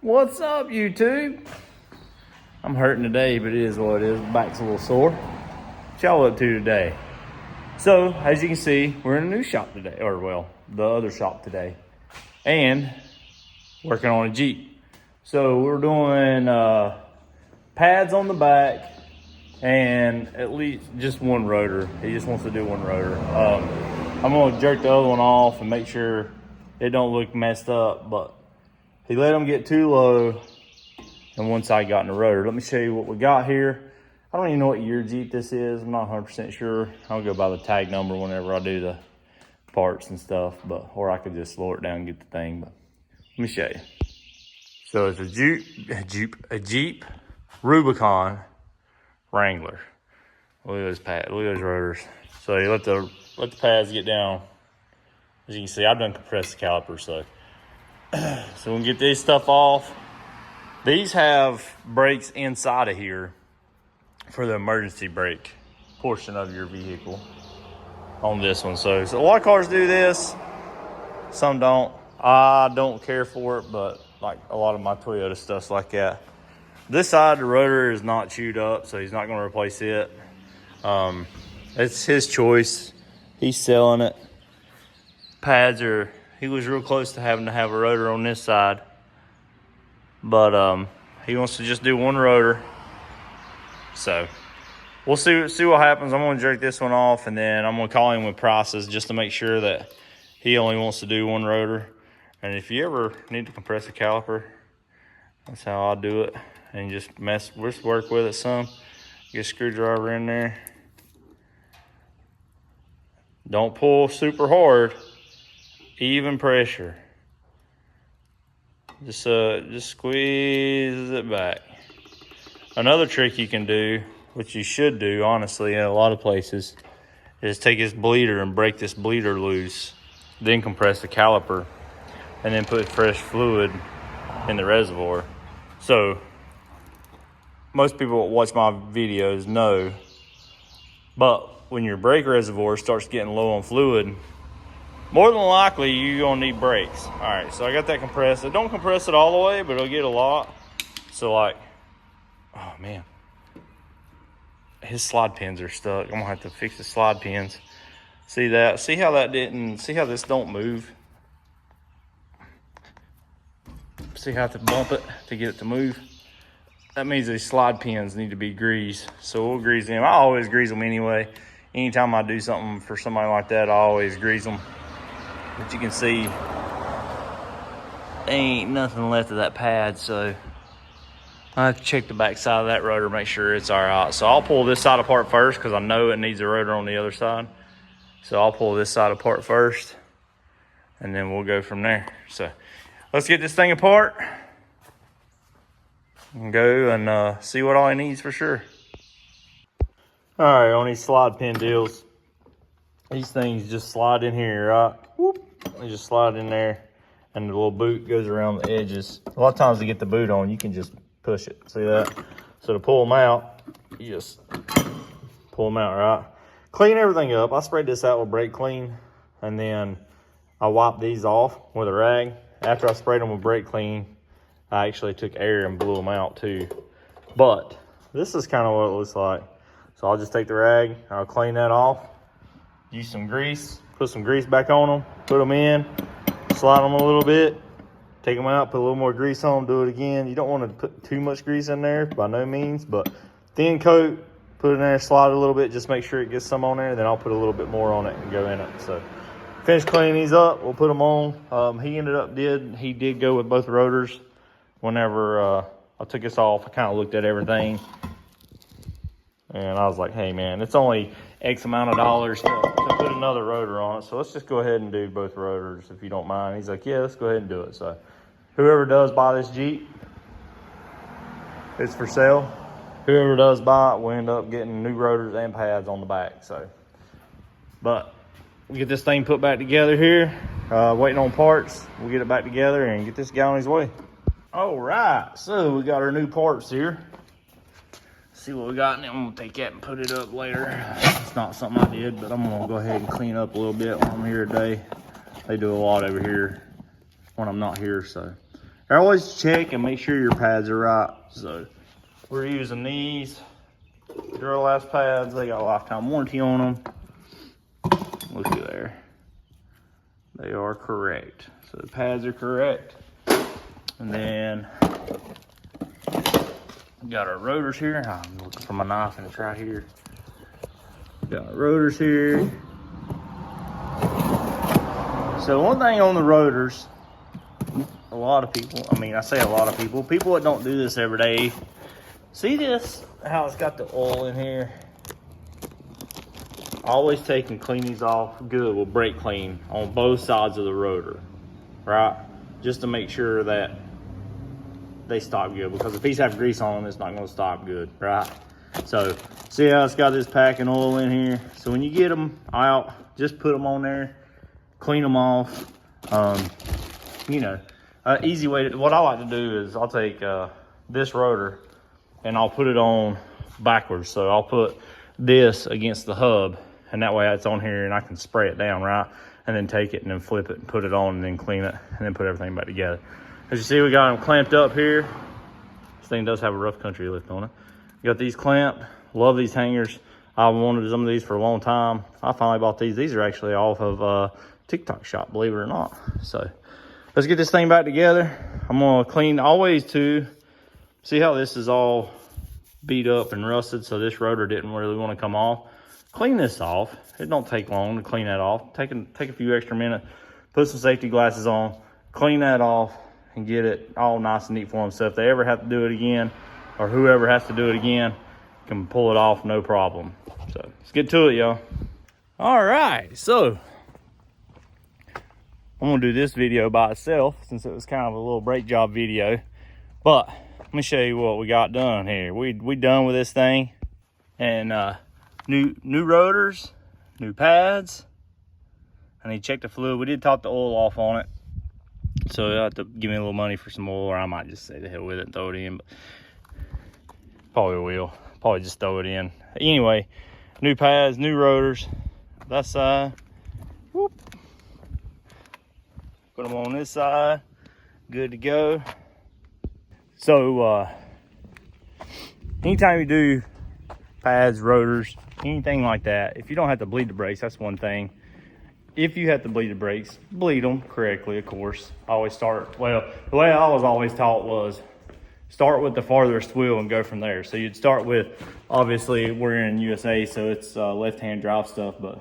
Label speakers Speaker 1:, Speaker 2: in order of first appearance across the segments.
Speaker 1: What's up, YouTube? I'm hurting today, but it is what it is. My back's a little sore. What y'all up to today? So, as you can see, we're in a new shop today, or well, the other shop today, and working on a Jeep. So we're doing pads on the back and at least just one rotor. He just wants to do one rotor. I'm gonna jerk the other one off and make sure it don't look messed up, but he let them get too low and one side got in the rotor. Let me show you what we got here. I don't even know what year Jeep this is. I'm not 100% sure. I'll go by the tag number whenever I do the parts and stuff, or I could just slow it down and get the thing, but let me show you. So it's a Jeep Rubicon Wrangler. Look at those pads, look at those rotors. So you let the pads get down. As you can see, I've done compressed the caliper, so we can get this stuff off. These have brakes inside of here for the emergency brake portion of your vehicle on this one. So a lot of cars do this, some don't. I don't care for it, but like a lot of my Toyota stuff's like that. This side, the rotor is not chewed up, so he's not gonna replace it. It's his choice. He's selling it. Pads are, he was real close to having to have a rotor on this side, but he wants to just do one rotor. So we'll see what happens. I'm gonna jerk this one off, and then I'm gonna call him with prices just to make sure that he only wants to do one rotor. And if you ever need to compress a caliper, that's how I do it. And just work with it some. Get a screwdriver in there. Don't pull super hard. Even pressure. Just squeeze it back. Another trick you can do, which you should do honestly in a lot of places, is take this bleeder and break this bleeder loose, then compress the caliper, and then put fresh fluid in the reservoir. So most people that watch my videos know, but when your brake reservoir starts getting low on fluid, more than likely you're gonna need brakes. All right, so I got that compressed. I don't compress it all the way, but it'll get a lot. So like, oh man, his slide pins are stuck. I'm gonna have to fix the slide pins. See that? See how this don't move? See how I have to bump it to get it to move? That means these slide pins need to be greased. So we'll grease them. I always grease them anyway. Anytime I do something for somebody like that, I always grease them. But you can see, there ain't nothing left of that pad, so I have to check the back side of that rotor, make sure it's all right. So I'll pull this side apart first because I know it needs a rotor on the other side. So I'll pull this side apart first, and then we'll go from there. So let's get this thing apart and go and see what all he needs for sure. All right, on these slide pin deals, these things just slide in here, right? Whoop. They just slide in there, and the little boot goes around the edges. A lot of times to get the boot on, you can just push it. See that? So to pull them out, you just pull them out, right? Clean everything up. I sprayed this out with brake clean, and then I wiped these off with a rag. After I sprayed them with brake clean, I actually took air and blew them out too. But this is kind of what it looks like. So I'll just take the rag, I'll clean that off, use some grease, put some grease back on them, put them in, slide them a little bit, take them out, put a little more grease on them, do it again. You don't want to put too much grease in there, by no means, but thin coat, put it in there, slide it a little bit, just make sure it gets some on there, then I'll put a little bit more on it and go in it. So finish cleaning these up, we'll put them on. He did go with both rotors. Whenever I took this off, I kind of looked at everything, and I was like, hey man, it's only X amount of dollars to put another rotor on it. So let's just go ahead and do both rotors if you don't mind. He's like, yeah, let's go ahead and do it. So whoever does buy this Jeep, it's for sale. Whoever does buy it will end up getting new rotors and pads on the back. So, but we get this thing put back together here, waiting on parts. We'll get it back together and get this guy on his way. All right, so we got our new parts here. See what we got, and then I'm gonna take that and put it up later. It's not something I did, but I'm gonna go ahead and clean up a little bit while I'm here today. They do a lot over here when I'm not here, so always check and make sure your pads are right. So we're using these Duralast pads. They got a lifetime warranty on them. Looky there. They are correct. So the pads are correct. And then we got our rotors here. I'm looking for my knife and it's right here. We got our rotors here. So one thing on the rotors, a lot of people, I say a lot of people that don't do this every day, see this, how it's got the oil in here? Always take and clean these off good with brake clean on both sides of the rotor, right? Just to make sure that they stop good, because if these have grease on them, it's not gonna stop good, right? So see how it's got this packing oil in here? So when you get them out, just put them on there, clean them off. You know, easy way to, what I like to do is I'll take this rotor and I'll put it on backwards. So I'll put this against the hub, and that way it's on here and I can spray it down, right? And then take it and then flip it and put it on and then clean it and then put everything back together. As you see, we got them clamped up here. This thing does have a rough country lift on it. Got these clamped. Love these hangers. I wanted some of these for a long time. I finally bought these. These are actually off of TikTok shop, believe it or not. So let's get this thing back together. I'm gonna clean always too. See how this is all beat up and rusted, so this rotor didn't really want to come off. Clean this off. It don't take long to clean that off. Take a few extra minutes, put some safety glasses on, clean that off, and get it all nice and neat for them. So if they ever have to do it again, or whoever has to do it again, can pull it off, no problem. So let's get to it, y'all. All right, so I'm gonna do this video by itself since it was kind of a little brake job video. But let me show you what we got done here. We done with this thing, and new rotors, new pads. I need to check the fluid. We did top the oil off on it, so you'll have to give me a little money for some oil, or I might just say the hell with it and throw it in. But probably will. Probably just throw it in. Anyway, new pads, new rotors. That side. Whoop. Put them on this side. Good to go. So, anytime you do pads, rotors, anything like that, if you don't have to bleed the brakes, that's one thing. If you have to bleed the brakes, bleed them correctly, of course. I always start, well, the way I was always taught was start with the farthest wheel and go from there. So you'd start with, obviously we're in USA, so it's left-hand drive stuff, but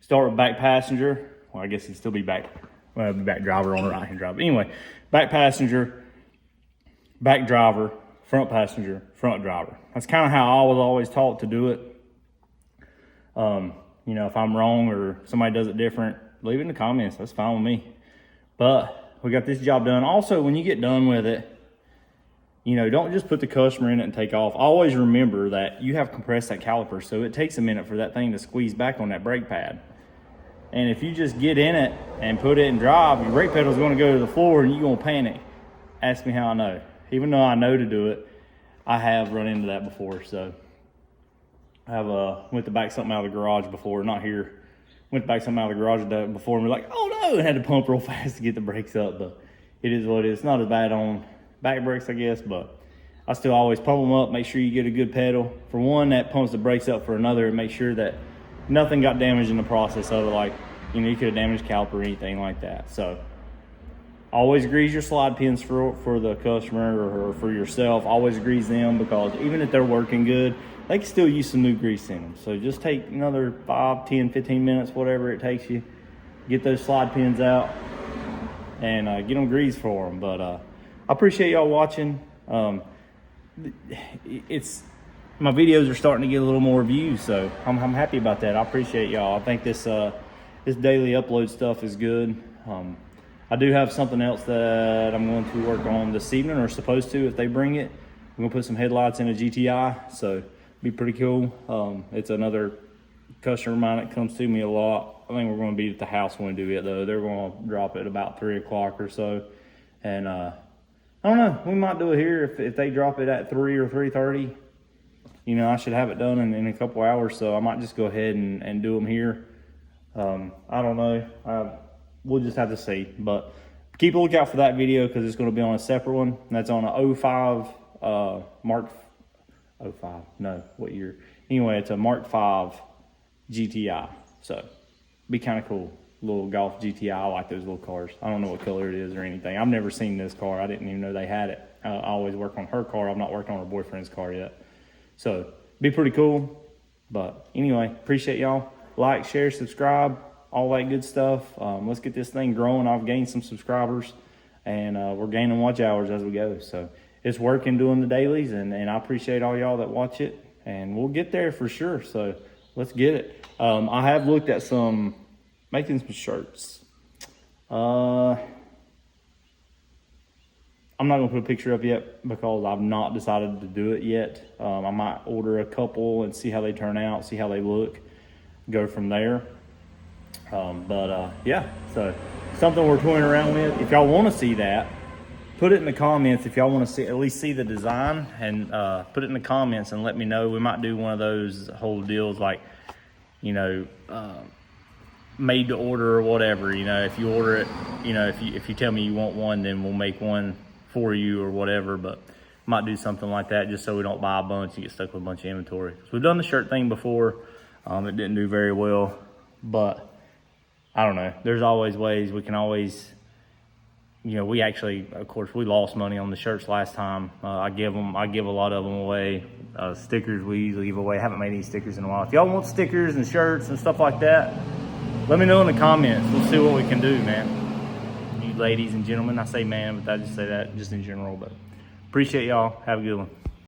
Speaker 1: start with back passenger. Well, I guess it'd still be back driver on the right-hand drive. But anyway, back passenger, back driver, front passenger, front driver. That's kind of how I was always taught to do it. You know, if I'm wrong or somebody does it different, leave it in the comments. That's fine with me. But we got this job done. Also, when you get done with it, you know, don't just put the customer in it and take off. Always remember that you have compressed that caliper, so it takes a minute for that thing to squeeze back on that brake pad. And if you just get in it and put it in drive, your brake pedal is going to go to the floor and you're going to panic. Ask me how I know. Even though I know to do it, I have run into that before. So I've went to back something out of the garage before, not here. Went to back something out of the garage before and we're like, oh no, and had to pump real fast to get the brakes up. But it is what it is. It's not as bad on back brakes, I guess, but I still always pump them up. Make sure you get a good pedal. For one, that pumps the brakes up. For another, and make sure that nothing got damaged in the process of it. Like, you know, you could have damaged caliper or anything like that. So always grease your slide pins for the customer or for yourself. Always grease them, because even if they're working good, they can still use some new grease in them. So just take another 5, 10, 15 minutes, whatever it takes you. Get those slide pins out and get them greased for them. But I appreciate y'all watching. My videos are starting to get a little more views, so I'm happy about that. I appreciate y'all. I think this daily upload stuff is good. I do have something else that I'm going to work on this evening, or supposed to if they bring it. I'm gonna put some headlights in a GTI, so be pretty cool. It's another customer of mine that comes to me a lot. I think we're going to be at the house when we do it, though. They're going to drop it about 3 o'clock or so, and I don't know, we might do it here if they drop it at 3 or 3:30. You know, I should have it done in a couple hours, so I might just go ahead and do them here. I don't know. We'll just have to see. But keep a lookout for that video because it's going to be on a separate one. And that's on a 05 Mark 05. No, what year? Anyway, it's a Mark 5 GTI. So be kind of cool. Little Golf GTI. I like those little cars. I don't know what color it is or anything. I've never seen this car. I didn't even know they had it. I always work on her car. I've not worked on her boyfriend's car yet. So be pretty cool. But anyway, appreciate y'all. Like, share, subscribe, all that good stuff. Let's get this thing growing. I've gained some subscribers, and we're gaining watch hours as we go. So it's working doing the dailies, and I appreciate all y'all that watch it. And we'll get there for sure. So let's get it. I have looked at making some shirts. I'm not gonna put a picture up yet because I've not decided to do it yet. I might order a couple and see how they turn out, see how they look, go from there. Yeah, so something we're toying around with. If y'all want to see that, put it in the comments. If y'all want to at least see the design, and put it in the comments and let me know. We might do one of those whole deals like, you know, made to order or whatever. You know, if you order it, you know, if you tell me you want one, then we'll make one for you or whatever. But might do something like that just so we don't buy a bunch and get stuck with a bunch of inventory. So we've done the shirt thing before. It didn't do very well, but I don't know. There's always ways. We can always, you know, we actually, of course, we lost money on the shirts last time. I give a lot of them away. Stickers we usually give away. I haven't made any stickers in a while. If y'all want stickers and shirts and stuff like that, let me know in the comments. We'll see what we can do, man. You ladies and gentlemen, I say man, but I just say that just in general. But appreciate y'all. Have a good one.